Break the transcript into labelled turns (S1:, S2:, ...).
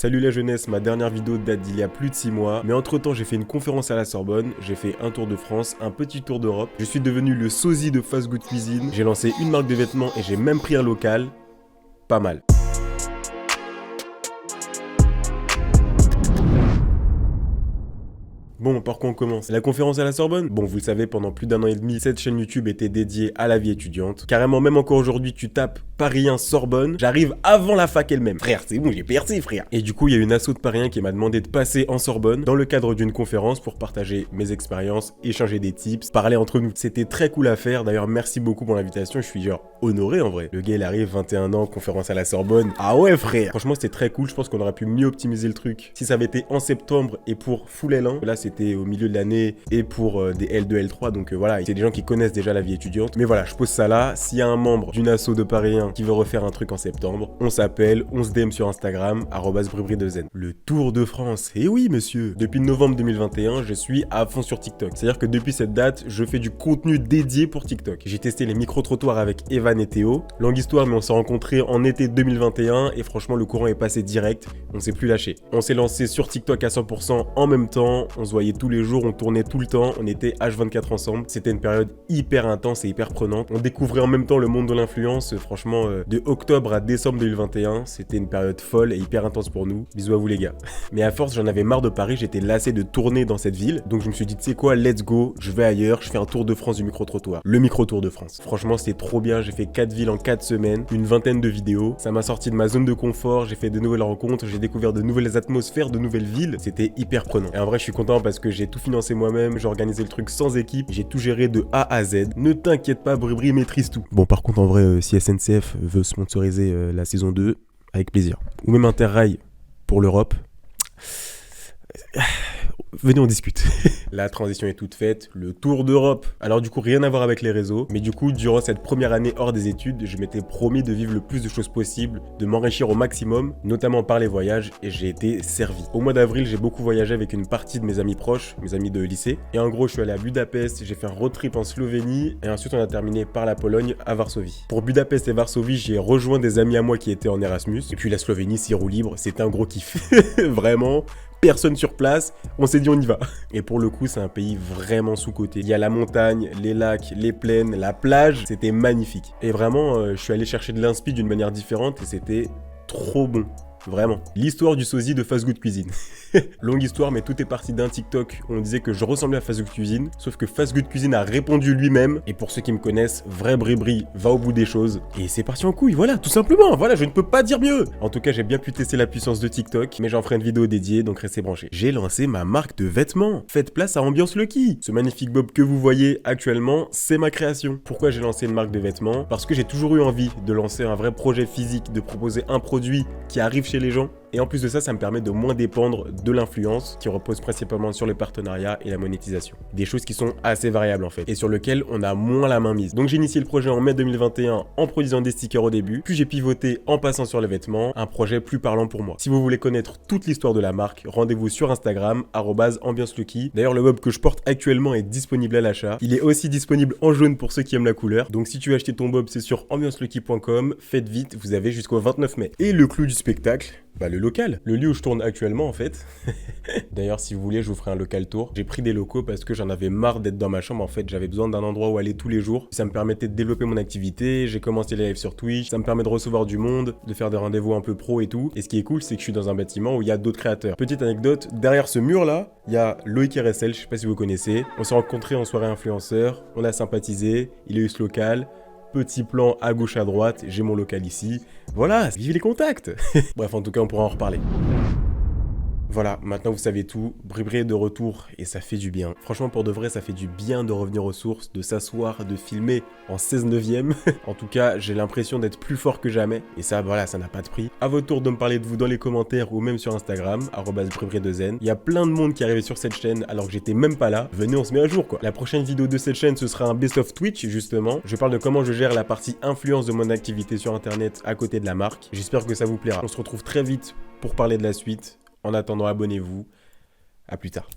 S1: Salut la jeunesse, ma dernière vidéo date d'il y a plus de 6 mois, mais entre temps j'ai fait une conférence à la Sorbonne, j'ai fait un tour de France, un petit tour d'Europe, je suis devenu le sosie de Fast Good Cuisine, j'ai lancé une marque de vêtements et j'ai même pris un local, pas mal. Bon, par quoi on commence? La conférence à la Sorbonne? Bon, vous le savez, pendant plus d'1 an et demi, cette chaîne YouTube était dédiée à la vie étudiante. Carrément, même encore aujourd'hui, tu tapes Paris 1 Sorbonne, j'arrive avant la fac elle-même. Frère, c'est bon, j'ai percé, frère. Et du coup, il y a une asso de Paris 1 qui m'a demandé de passer en Sorbonne dans le cadre d'une conférence pour partager mes expériences, échanger des tips, parler entre nous. C'était très cool à faire. D'ailleurs, merci beaucoup pour l'invitation. Je suis genre honoré en vrai. Le gars, il arrive, 21 ans, conférence à la Sorbonne. Ah ouais, frère. Franchement, c'était très cool. Je pense qu'on aurait pu mieux optimiser le truc. Si ça avait été en septembre et pour full L1, là, c'était au milieu de l'année et pour des L2, L3, donc voilà, c'est des gens qui connaissent déjà la vie étudiante. Mais voilà, je pose ça là. S'il y a un membre d'une asso de Paris 1 qui veut refaire un truc en septembre, on s'appelle, on se DM sur Instagram, @bribri2zen. Le Tour de France. Et oui, monsieur. Depuis novembre 2021, je suis à fond sur TikTok. C'est-à-dire que depuis cette date, je fais du contenu dédié pour TikTok. J'ai testé les micro-trottoirs avec Evan et Théo. Longue histoire, mais on s'est rencontrés en été 2021 et franchement, le courant est passé direct. On s'est plus lâché. On s'est lancé sur TikTok à 100% en même temps. On se voyait tous les jours, on tournait tout le temps. On était H24 ensemble. C'était une période hyper intense et hyper prenante. On découvrait en même temps le monde de l'influence. Franchement, de octobre à décembre 2021, c'était une période folle et hyper intense pour nous. Bisous à vous les gars. Mais à force, j'en avais marre de Paris. J'étais lassé de tourner dans cette ville. Donc je me suis dit, tu sais quoi, let's go. Je vais ailleurs. Je fais un tour de France du micro-trottoir. Le micro-tour de France. Franchement, c'était trop bien. J'ai fait 4 villes en 4 semaines. Une vingtaine de vidéos. Ça m'a sorti de ma zone de confort. J'ai fait de nouvelles rencontres. J'ai découvert de nouvelles atmosphères, de nouvelles villes. C'était hyper prenant. Et en vrai, je suis content parce que j'ai tout financé moi-même. J'ai organisé le truc sans équipe. J'ai tout géré de A à Z. Ne t'inquiète pas, Bribri maîtrise tout. Bon, par contre, en vrai, si SNCF veut sponsoriser la saison 2, avec plaisir. Ou même Interrail pour l'Europe. Venez, on discute. La transition est toute faite, le tour d'Europe. Alors du coup, rien à voir avec les réseaux, mais du coup, durant cette première année hors des études, je m'étais promis de vivre le plus de choses possible, de m'enrichir au maximum, notamment par les voyages, et j'ai été servi. Au mois d'avril, j'ai beaucoup voyagé avec une partie de mes amis proches, mes amis de lycée, et en gros, je suis allé à Budapest, j'ai fait un road trip en Slovénie, et ensuite on a terminé par la Pologne à Varsovie. Pour Budapest et Varsovie, j'ai rejoint des amis à moi qui étaient en Erasmus, et puis la Slovénie, c'est roue libre, c'était un gros kiff. Vraiment. Personne sur place, on s'est dit on y va. Et pour le coup, c'est un pays vraiment sous-coté. Il y a la montagne, les lacs, les plaines, la plage, c'était magnifique. Et vraiment, je suis allé chercher de l'inspi d'une manière différente et c'était trop bon. Vraiment. L'histoire du sosie de Fast Good Cuisine. Longue histoire, mais tout est parti d'un TikTok où on disait que je ressemblais à Fast Good Cuisine, sauf que Fast Good Cuisine a répondu lui-même, et pour ceux qui me connaissent, vrai Bribri va au bout des choses, et c'est parti en couille, voilà, tout simplement, voilà, je ne peux pas dire mieux. En tout cas, j'ai bien pu tester la puissance de TikTok, mais j'en ferai une vidéo dédiée, donc restez branchés. J'ai lancé ma marque de vêtements. Faites place à Ambiance Lucky. Ce magnifique bob que vous voyez actuellement, c'est ma création. Pourquoi j'ai lancé une marque de vêtements? Parce que j'ai toujours eu envie de lancer un vrai projet physique, de proposer un produit qui arrive chez les gens. Et en plus de ça, ça me permet de moins dépendre de l'influence qui repose principalement sur le partenariat et la monétisation. Des choses qui sont assez variables en fait et sur lesquelles on a moins la main mise. Donc j'ai initié le projet en mai 2021 en produisant des stickers au début, puis j'ai pivoté en passant sur les vêtements, un projet plus parlant pour moi. Si vous voulez connaître toute l'histoire de la marque, rendez-vous sur Instagram, @ambiancelucky. D'ailleurs, le bob que je porte actuellement est disponible à l'achat. Il est aussi disponible en jaune pour ceux qui aiment la couleur. Donc si tu veux acheter ton bob, c'est sur ambiancelucky.com. Faites vite, vous avez jusqu'au 29 mai. Et le clou du spectacle, le local, le lieu où je tourne actuellement en fait. D'ailleurs, si vous voulez, je vous ferai un local tour. J'ai pris des locaux parce que j'en avais marre d'être dans ma chambre en fait. J'avais besoin d'un endroit où aller tous les jours. Ça me permettait de développer mon activité. J'ai commencé les lives sur Twitch. Ça me permet de recevoir du monde, de faire des rendez-vous un peu pro et tout. Et ce qui est cool, c'est que je suis dans un bâtiment où il y a d'autres créateurs. Petite anecdote, derrière ce mur là, il y a Loïc RSL, je sais pas si vous connaissez. On s'est rencontrés en soirée influenceur. On a sympathisé. Il a eu ce local. Petit plan à gauche à droite, j'ai mon local ici. Voilà, vive les contacts. Bref, en tout cas, on pourra en reparler. Voilà, maintenant vous savez tout, Bribri est de retour et ça fait du bien. Franchement, pour de vrai, ça fait du bien de revenir aux sources, de s'asseoir, de filmer en 16/9. En tout cas, j'ai l'impression d'être plus fort que jamais. Et ça, voilà, ça n'a pas de prix. À votre tour de me parler de vous dans les commentaires ou même sur Instagram, @bribri2zen. Il y a plein de monde qui est arrivé sur cette chaîne alors que j'étais même pas là. Venez, on se met à jour quoi. La prochaine vidéo de cette chaîne, ce sera un best-of Twitch justement. Je parle de comment je gère la partie influence de mon activité sur internet à côté de la marque. J'espère que ça vous plaira. On se retrouve très vite pour parler de la suite. En attendant, abonnez-vous. À plus tard.